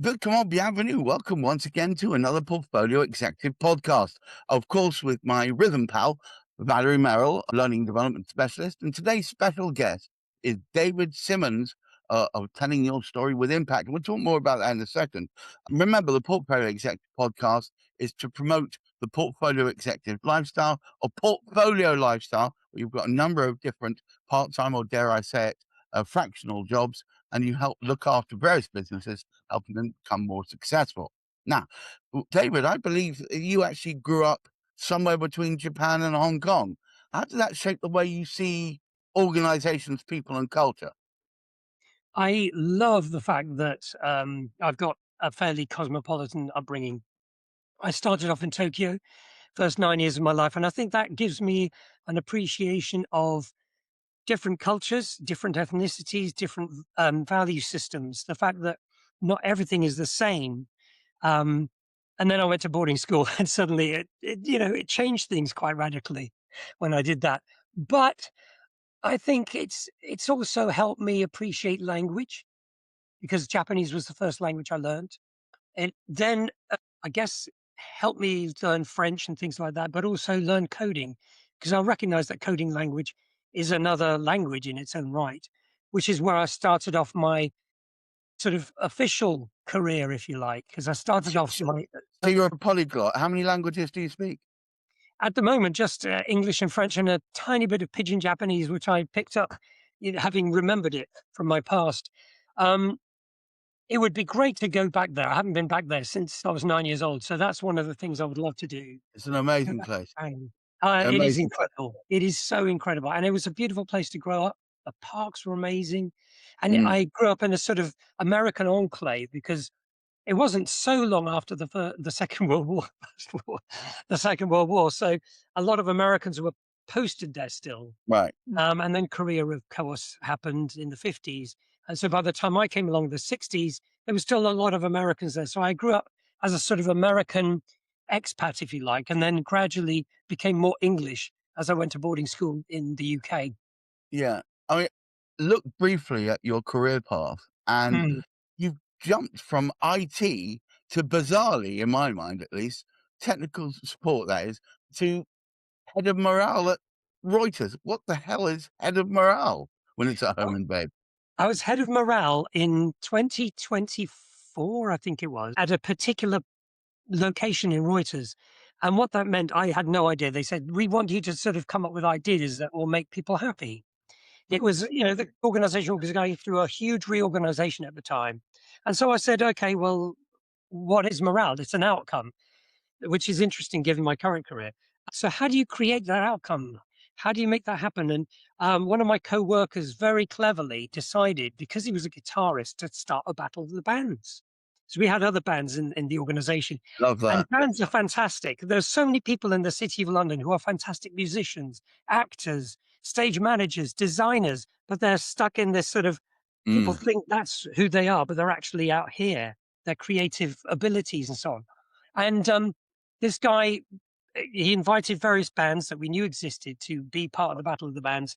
Bienvenue. Welcome once again to another Portfolio Executive podcast. Of course, with my rhythm pal, Valerie Merrill, learning development specialist. And today's special guest is David Simmons of Telling Your Story with Impact. We'll talk more about that in a second. Remember, the Portfolio Executive podcast is to promote the portfolio executive lifestyle or portfolio lifestyle, where you've got a number of different part-time, or dare I say it, fractional jobs, and you help look after various businesses, helping them become more successful. Now, David, I believe you actually grew up somewhere between Japan and Hong Kong. How did that shape the way you see organizations, people, and culture? I love the fact that I've got a fairly cosmopolitan upbringing. I started off in Tokyo, first 9 years of my life, and I think that gives me an appreciation of different cultures, different ethnicities, different value systems. The fact that not everything is the same. Um, and then I went to boarding school, and suddenly it changed things quite radically when I did that. But I think it's also helped me appreciate language because Japanese was the first language I learned. It then, I guess, helped me learn French and things like that, but also learn coding because I recognize that coding language is another language in its own right, which is where I started off my sort of official career, if you like, because I started So, off so my, so you're a polyglot. How many languages do you speak? at the moment, just English and French and a tiny bit of Pidgin Japanese, which I picked up, having remembered it from my past. Um, It would be great to go back there. I haven't been back there since I was 9 years old, so that's one of the things I would love to do. It's an Go amazing back to place. Spain. It is Amazing place. incredible. It is so incredible, and it was a beautiful place to grow up. The parks were amazing, and Mm, I grew up in a sort of American enclave because it wasn't so long after the Second World War, First War the Second World War, so a lot of Americans were posted there still. right. And then Korea, of course, happened in the 50s. And so by the time I came along, the 60s, there was still a lot of Americans there. So I grew up as a sort of American expat, if you like, and then gradually became more English as I went to boarding school in the UK. Yeah. I mean, look briefly at your career path, and Mm. you've jumped from IT to, bizarrely, in my mind at least, technical support, that is, to head of morale at Reuters. What the hell is head of morale when it's at home Oh, in bed? I was head of morale in 2024, I think it was, at a particular location in Reuters. And what that meant, I had no idea. They said, we want you to sort of come up with ideas that will make people happy. It was, the organization was going through a huge reorganization at the time. And so I said, okay, well, what is morale? It's an outcome, which is interesting given my current career. So how do you create that outcome? How do you make that happen? And one of my co-workers very cleverly decided, because he was a guitarist, to start a battle of the bands. So we had other bands in the organization, Love and that. bands are fantastic. There's so many people in the city of London who are fantastic musicians, actors, stage managers, designers, but they're stuck in this sort of, people Mm, think that's who they are, but they're actually out here, their creative abilities and so on. And this guy, he invited various bands that we knew existed to be part of the Battle of the Bands.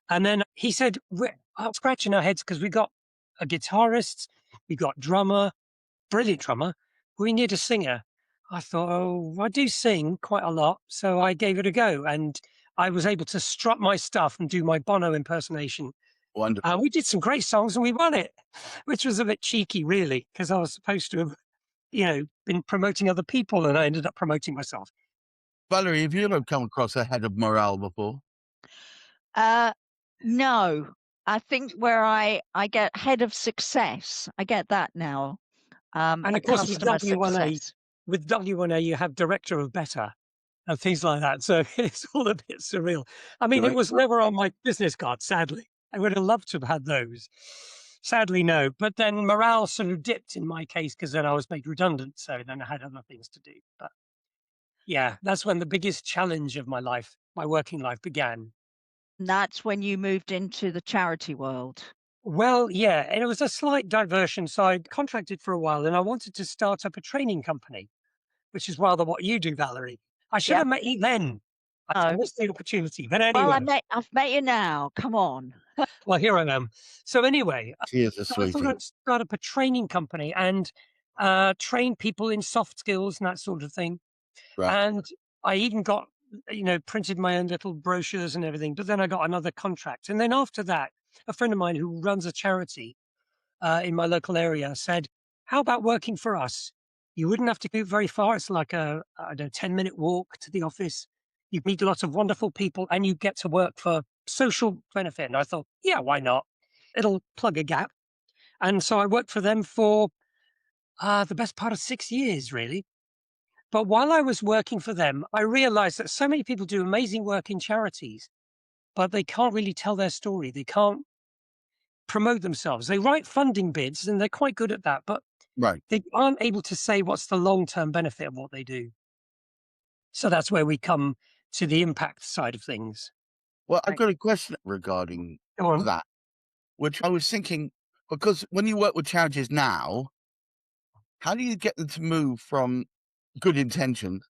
And then he said, we're scratching our heads because we got a guitarist, we got drummer, brilliant drummer. We need a singer. I thought, oh, I do sing quite a lot. So I gave it a go. And I was able to strut my stuff and do my Bono impersonation. wonderful. We did some great songs and we won it, which was a bit cheeky, really, because I was supposed to have, been promoting other people and I ended up promoting myself. Valerie, have you ever come across a head of morale before? Uh, no. I think where I get head of success, I get that now, And a of course, customer success. With W1A, you have director of better and things like that. So it's all a bit surreal. I mean, it Correct. was never on my business card, sadly. I would have loved to have had those. Sadly, no. But then morale sort of dipped in my case because then I was made redundant. So then I had other things to do. But yeah, that's when the biggest challenge of my life, my working life began. And that's when you moved into the charity world. Well, yeah, and it was a slight diversion. So I contracted for a while and I wanted to start up a training company, which is rather what you do, Valerie. I should Yeah. have met you then. I Oh, missed the opportunity. But well, anyway, I've met you now. Come on. Well, here I am. So anyway, She is a so I thought sweetie. I'd start up a training company and train people in soft skills and that sort of thing. Right. And I even got, printed my own little brochures and everything. But then I got another contract. And then after that, a friend of mine who runs a charity in my local area said, "How about working for us? You wouldn't have to go very far. It's like a, I don't know, 10-minute walk to the office. You meet lots of wonderful people and you get to work for social benefit." And I thought, yeah, why not? It'll plug a gap. And so I worked for them for the best part of 6 years, really. But while I was working for them, I realized that so many people do amazing work in charities, but they can't really tell their story. They can't promote themselves. They write funding bids and they're quite good at that, but Right. they aren't able to say what's the long-term benefit of what they do. So that's where we come to the impact side of things. Well, I've Right. got a question regarding Go on. that, which I was thinking, because when you work with charities now, how do you get them to move from good intentions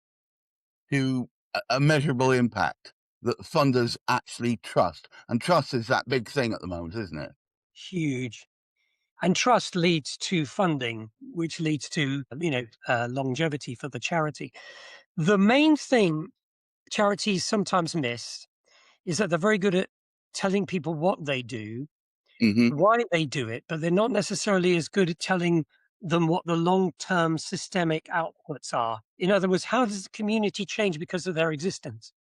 to a measurable impact that funders actually trust? And trust is that big thing at the moment, isn't it? Huge. And trust leads to funding, which leads to, longevity for the charity. The main thing charities sometimes miss is that they're very good at telling people what they do, Hmm. why they do it, but they're not necessarily as good at telling them what the long-term systemic outputs are. In other words, how does the community change because of their existence?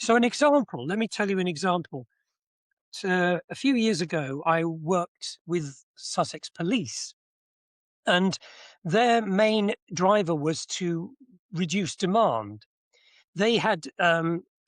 So an example, let me tell you an example. So a few years ago, I worked with Sussex Police, and their main driver was to reduce demand. They had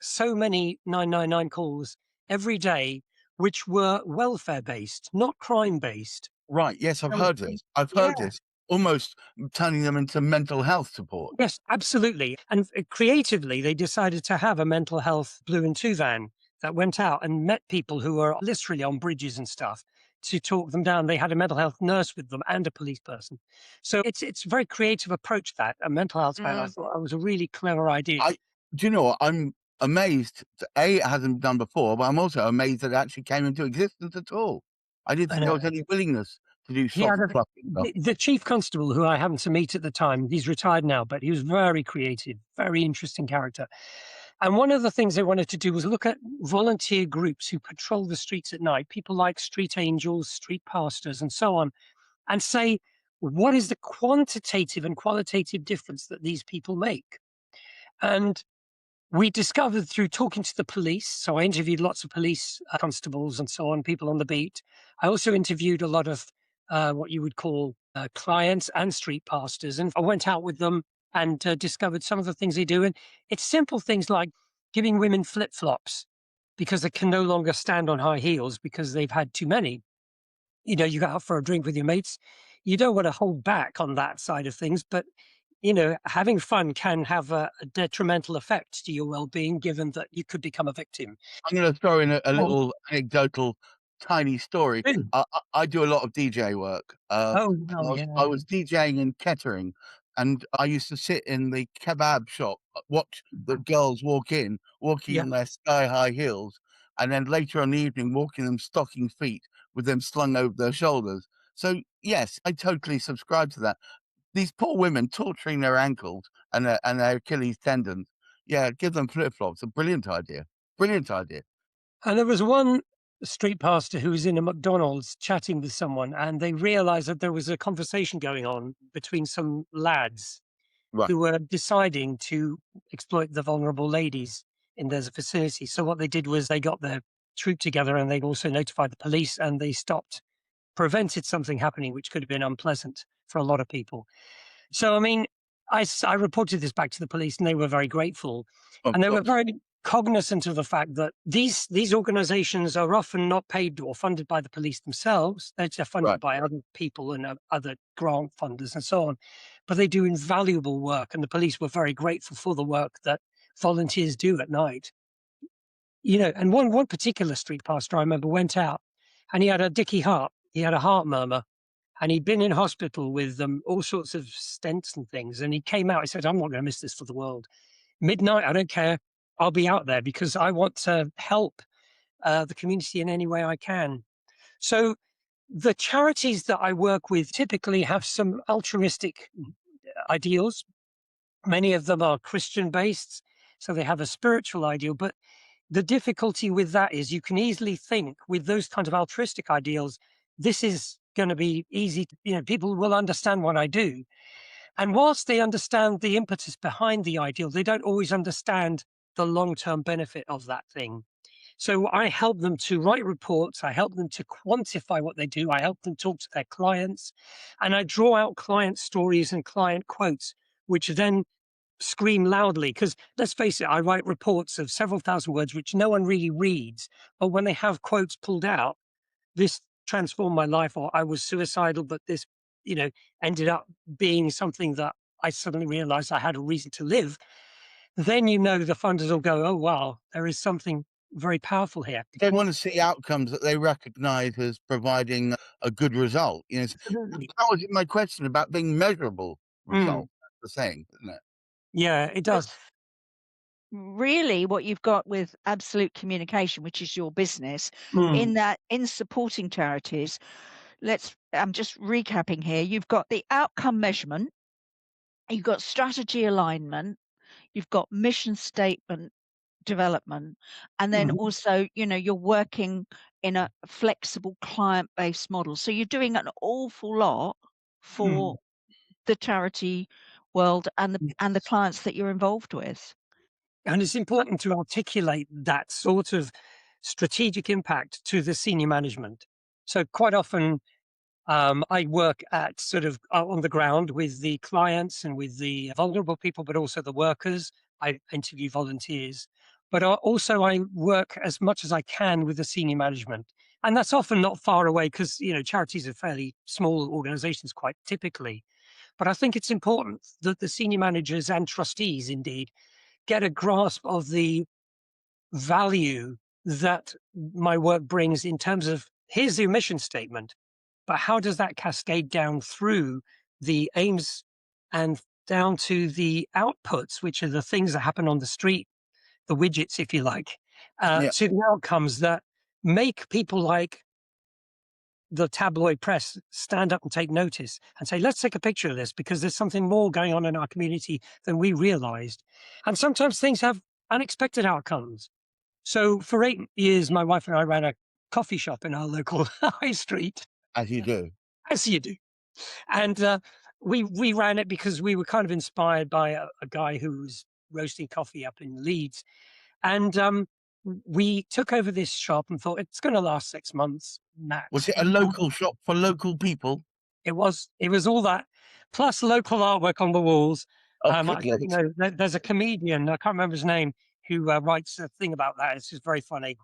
so many 999 calls every day, which were welfare based, not crime based. Right. Yes, I've So, heard this. I've yeah, heard this. Almost turning them into mental health support. yes, absolutely. And creatively, they decided to have a mental health blue and two van that went out and met people who were literally on bridges and stuff to talk them down. They had a mental health nurse with them and a police person. So it's a very creative approach, that a mental health van. I Mm. thought that was a really clever idea. I Do you know what? I'm amazed that it hasn't done before, but I'm also amazed that it actually came into existence at all. I didn't I think there know. was any willingness to do He had soft, fluffy stuff. the chief constable who I happened to meet at the time. He's retired now, but he was very creative, very interesting character. And one of the things they wanted to do was look at volunteer groups who patrol the streets at night, people like street angels, street pastors, and so on, and say, what is the quantitative and qualitative difference that these people make? And we discovered through talking to the police. So I interviewed lots of police constables and so on, people on the beat. I also interviewed a lot of what you would call clients and street pastors. And I went out with them and discovered some of the things they do. And it's simple things like giving women flip flops because they can no longer stand on high heels because they've had too many. You go out for a drink with your mates. You don't want to hold back on that side of things, but having fun can have a detrimental effect to your well-being, given that you could become a victim. I'm gonna throw in a Oh, little anecdotal tiny story. really? I do a lot of DJ work. Oh, And no, I yeah, was DJing in Kettering, and I used to sit in the kebab shop, watch the girls walking yeah. on their sky-high heels, and then later on in the evening, walking them stocking feet with them slung over their shoulders. So, yes, I totally subscribe to that. These poor women torturing their ankles and their Achilles tendons. Yeah, give them flip-flops. A brilliant idea. Brilliant idea. And there was one street pastor who was in a McDonald's chatting with someone, and they realized that there was a conversation going on between some lads Right. who were deciding to exploit the vulnerable ladies in their vicinity. So what they did was they got their troop together and they also notified the police and they prevented something happening which could have been unpleasant for a lot of people. So, I mean, I reported this back to the police and they were very grateful. Of And they were course. very cognizant of the fact that these organizations are often not paid or funded by the police themselves. They're funded Right. by other people and other grant funders and so on. But they do invaluable work. And the police were very grateful for the work that volunteers do at night. And one particular street pastor I remember went out and he had a dicky heart. He had a heart murmur and he'd been in hospital with all sorts of stents and things. And he came out, he said, I'm not going to miss this for the world. Midnight, I don't care. I'll be out there because I want to help the community in any way I can. So the charities that I work with typically have some altruistic ideals. Many of them are Christian based, so they have a spiritual ideal. But the difficulty with that is you can easily think with those kinds of altruistic ideals, this is going to be easy. People will understand what I do. And whilst they understand the impetus behind the ideal, they don't always understand the long-term benefit of that thing. So I help them to write reports. I help them to quantify what they do. I help them talk to their clients, and I draw out client stories and client quotes, which then scream loudly. Because let's face it, I write reports of several thousand words, which no one really reads. But when they have quotes pulled out, this transformed my life, or I was suicidal, but this, ended up being something that I suddenly realized I had a reason to live. Then, the funders will go, oh, wow, there is something very powerful here. They want to see outcomes that they recognize as providing a good result. Absolutely. That was my question about being measurable result. That's the thing, isn't it? Yeah, it does. Really what you've got with Absolute Communication, which is your business, in supporting charities, I'm just recapping here. You've got the outcome measurement, you've got strategy alignment, you've got mission statement development, and then also, you're working in a flexible client-based model. So you're doing an awful lot for the charity world and the clients that you're involved with. And it's important to articulate that sort of strategic impact to the senior management. So quite often, I work at sort of on the ground with the clients and with the vulnerable people, but also the workers. I interview volunteers, but also I work as much as I can with the senior management. And that's often not far away because, charities are fairly small organizations quite typically. But I think it's important that the senior managers and trustees indeed get a grasp of the value that my work brings in terms of here's the mission statement, but how does that cascade down through the aims and down to the outputs, which are the things that happen on the street, the widgets, if you like, to the outcomes that make people like the tabloid press stand up and take notice and say, let's take a picture of this because there's something more going on in our community than we realized. And sometimes things have unexpected outcomes. So for 8 years, my wife and I ran a coffee shop in our local high street. As you do. As you do. And we ran it because we were kind of inspired by a guy who was roasting coffee up in Leeds. And we took over this shop and thought it's going to last 6 months max. Was it a local shop for local people? It was all that, plus local artwork on the walls. There's a comedian, I can't remember his name, who writes a thing about that. It's just very funny.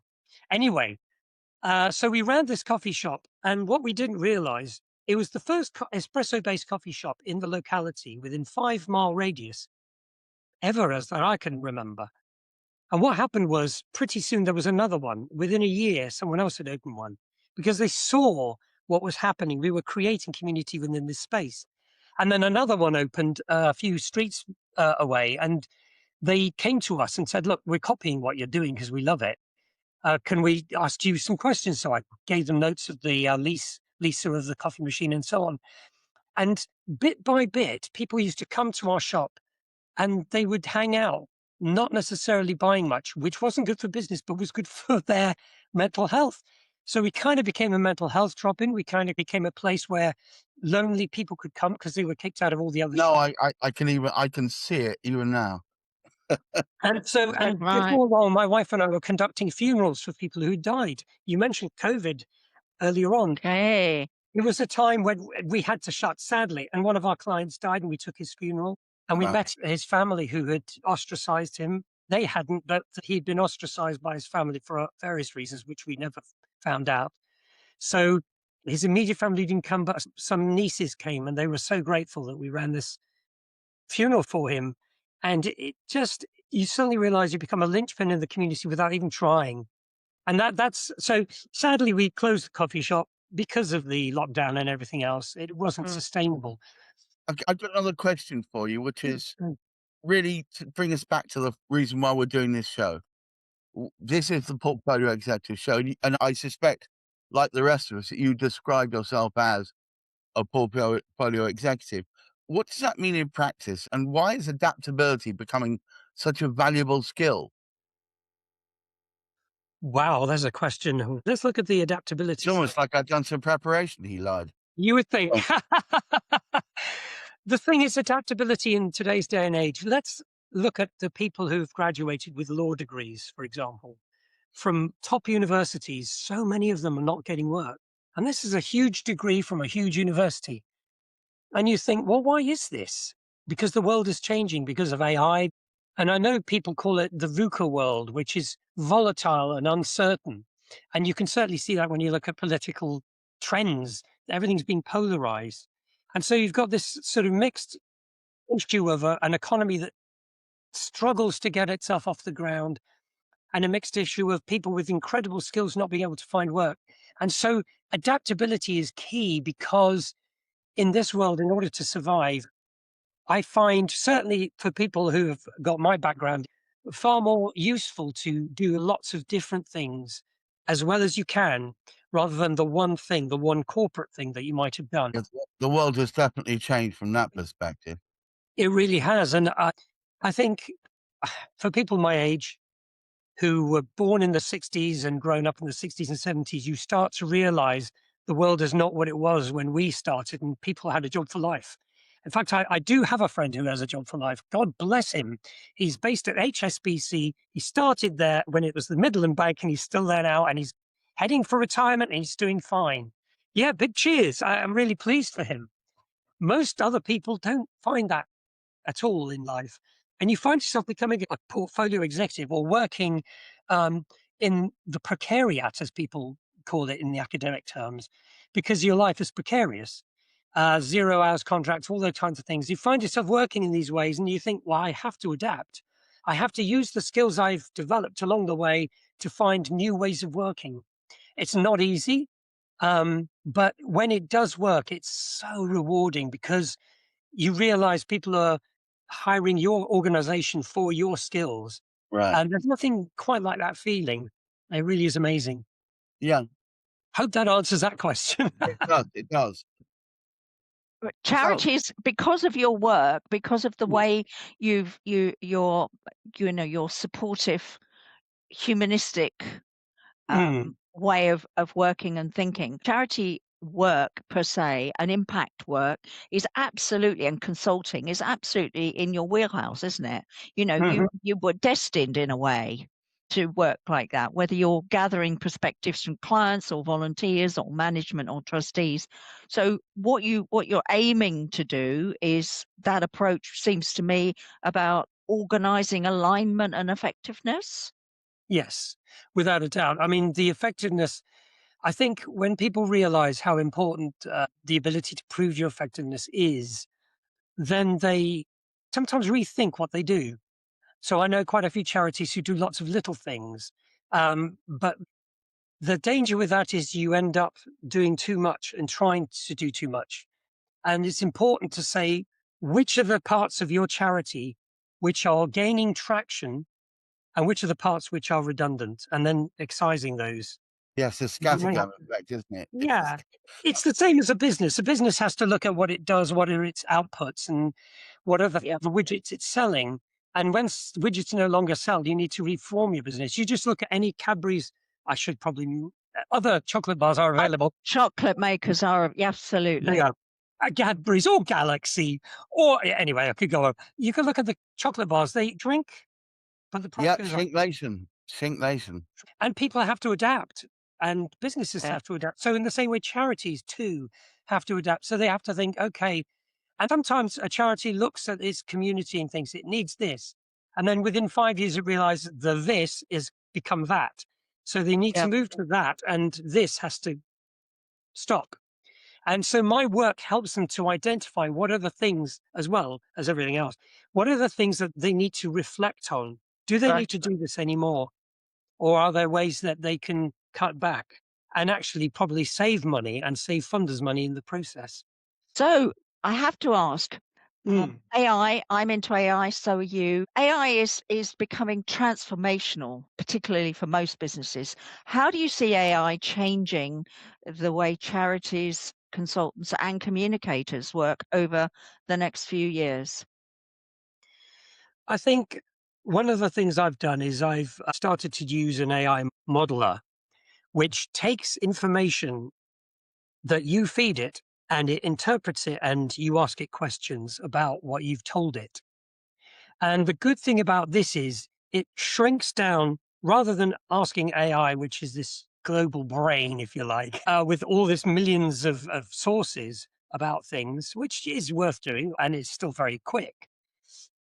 Anyway, so we ran this coffee shop, and what we didn't realize, it was the first espresso-based coffee shop in the locality within 5-mile radius ever, as that I can remember. And what happened was pretty soon there was another one. Within a year, someone else had opened one because they saw what was happening. We were creating community within this space. And then another one opened a few streets away, and they came to us and said, look, we're copying what you're doing because we love it. Can we ask you some questions? So I gave them notes of the Lisa of the coffee machine and so on. And bit by bit, people used to come to our shop and they would hang out, not necessarily buying much, which wasn't good for business, but was good for their mental health. So we kind of became a mental health drop-in. We kind of became a place where lonely people could come because they were kicked out of all the other shops. I can see it even now. And before long, my wife and I were conducting funerals for people who died. You mentioned COVID earlier on. Okay. It was a time when we had to shut, sadly, and one of our clients died and we took his funeral. And we met his family who had ostracized him. They hadn't, but he'd been ostracized by his family for various reasons, which we never found out. So his immediate family didn't come, but some nieces came, and they were so grateful that we ran this funeral for him. And it just, you suddenly realize you become a linchpin in the community without even trying. And that's so sadly, we closed the coffee shop because of the lockdown and everything else. It wasn't sustainable. I've got another question for you, which is really to bring us back to the reason why we're doing this show. This is the Portfolio Executive Show, and I suspect like the rest of us, you describe yourself as a portfolio executive. What does that mean in practice? And why is adaptability becoming such a valuable skill? Wow, there's a question. Let's look at the It's adaptability almost side. like I've done some preparation, he lied. You would think. Oh, The thing is, adaptability in today's day and age, let's look at the people who've graduated with law degrees, for example, from top universities. So many of them are not getting work. And this is a huge degree from a huge university. And you think, well, why is this? Because the world is changing because of AI. And I know people call it the VUCA world, which is volatile and uncertain. And you can certainly see that when you look at political trends, everything's being polarized. And so you've got this sort of mixed issue of an economy that struggles to get itself off the ground, and a mixed issue of people with incredible skills not being able to find work. And so adaptability is key because in this world, in order to survive, I find certainly for people who have got my background, far more useful to do lots of different things as well as you can, rather than the one thing, the one corporate thing that you might have done. yes, the world has definitely changed from that perspective. It really has. And I think for people my age who were born in the 60s and grown up in the 60s and 70s, you start to realize the world is not what it was when we started and people had a job for life. In fact, I do have a friend who has a job for life. God bless him. He's based at HSBC. He started there when it was the Midland Bank, and he's still there now, and he's heading for retirement, and he's doing fine. Yeah, big cheers. I'm really pleased for him. Most other people don't find that at all in life. And you find yourself becoming a portfolio executive or working in the precariat, as people call it in the academic terms, because your life is precarious. 0 hours contracts, all those kinds of things. You find yourself working in these ways and you think, well, I have to adapt. I have to use the skills I've developed along the way to find new ways of working. It's not easy, but when it does work, it's so rewarding because you realize people are hiring your organization for your skills. Right. And there's nothing quite like that feeling. It really is amazing. Yeah, Hope that answers that question. it does. It does. But So, charities, because of your work, because of the Mm, way your supportive, humanistic mm, way of working and thinking. Charity work per se and impact work is absolutely, and consulting is absolutely in your wheelhouse, isn't it? You know, mhm. you were destined in a way to work like that, whether you're gathering perspectives from clients or volunteers or management or trustees. So what you're aiming to do is that approach seems to me about organizing alignment and effectiveness. Yes, without a doubt. I mean, the effectiveness, I think when people realize how important the ability to prove your effectiveness is, then they sometimes rethink what they do. So I know quite a few charities who do lots of little things, but the danger with that is you end up doing too much and trying to do too much. And it's important to say which are the parts of your charity which are gaining traction and which are the parts which are redundant, and then excising those. yes, the You may have scattergun effect, isn't it? It's the yeah. It's the same as a business. A business has to look at what it does, what are its outputs, and what are Yeah. the widgets it's selling. And when widgets no longer sell, you need to reform your business. You just look at any Cadbury's. I should probably other chocolate bars are available. Chocolate makers are absolutely. Yeah, Cadbury's or Galaxy, or anyway, I could go on. You can look at the chocolate bars. They drink, but the price yeah, goes up, shrinkflation. Shrinkflation. and people have to adapt, and businesses Yeah. have to adapt. So in the same way, charities too have to adapt. So they have to think, okay. And sometimes a charity looks at its community and thinks it needs this. And then within 5 years, it realizes the this is become that. So they need to Yeah. move to that, and this has to stop. And so my work helps them to identify what are the things, as well as everything else, what are the things that they need to reflect on? Do they Right. need to do this anymore? Or are there ways that they can cut back and actually probably save money and save funders money in the process? So I have to ask, Mm. AI, I'm into AI, so are you. AI is becoming transformational, particularly for most businesses. How do you see AI changing the way charities, consultants, and communicators work over the next few years? I think one of the things I've done is I've started to use an AI modeler, which takes information that you feed it and it interprets it and you ask it questions about what you've told it. And the good thing about this is it shrinks down rather than asking AI, which is this global brain, if you like, with all this millions of sources about things, which is worth doing and it's still very quick.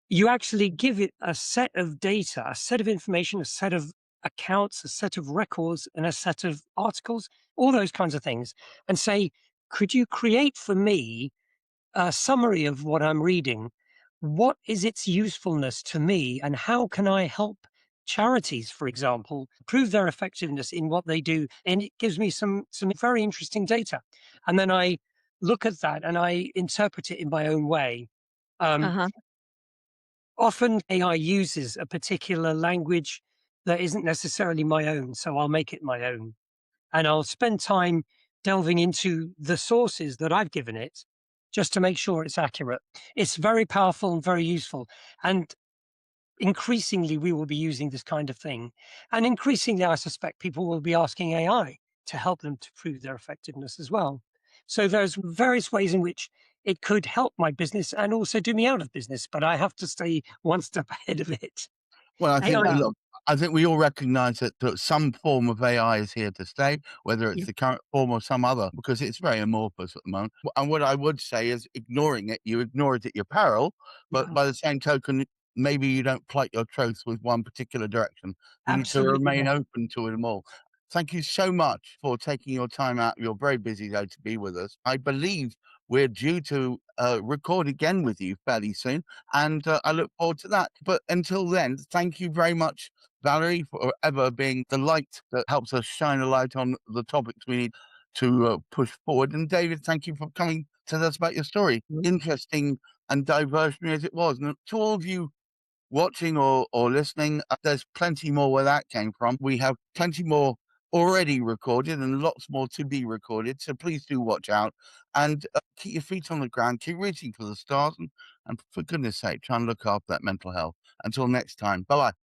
You actually give it a set of data, a set of information, a set of accounts, a set of records, and a set of articles, all those kinds of things, and say, could you create for me a summary of what I'm reading? What is its usefulness to me, and how can I help charities, for example, prove their effectiveness in what they do? And it gives me some very interesting data. And then I look at that and I interpret it in my own way. Um, Uh-huh. Often AI uses a particular language that isn't necessarily my own, so I'll make it my own. And I'll spend time delving into the sources that I've given it just to make sure it's accurate. It's very powerful and very useful. And increasingly, we will be using this kind of thing. And increasingly, I suspect people will be asking AI to help them to prove their effectiveness as well. So there's various ways in which it could help my business and also do me out of business, but I have to stay one step ahead of it. Well, I think, AI, Well, look, I think we all recognize that some form of AI is here to stay, whether it's yeah, the current form or some other, because it's very amorphous at the moment. And what I would say is ignoring it, you ignore it at your peril, but yeah, by the same token, maybe you don't plight your troth with one particular direction. You need to absolutely remain not. open to it all. Thank you so much for taking your time out of your very busy day to be with us. I believe we're due to record again with you fairly soon. And I look forward to that. But until then, thank you very much, Valerie, for ever being the light that helps us shine a light on the topics we need to push forward. And David, thank you for coming to us about your story. Mm. Interesting and diversionary as it was. And to all of you watching or listening, there's plenty more where that came from. We have plenty more already recorded and lots more to be recorded. So please do watch out and keep your feet on the ground, keep reaching for the stars, and for goodness sake, try and look after that mental health. Until next time, bye bye.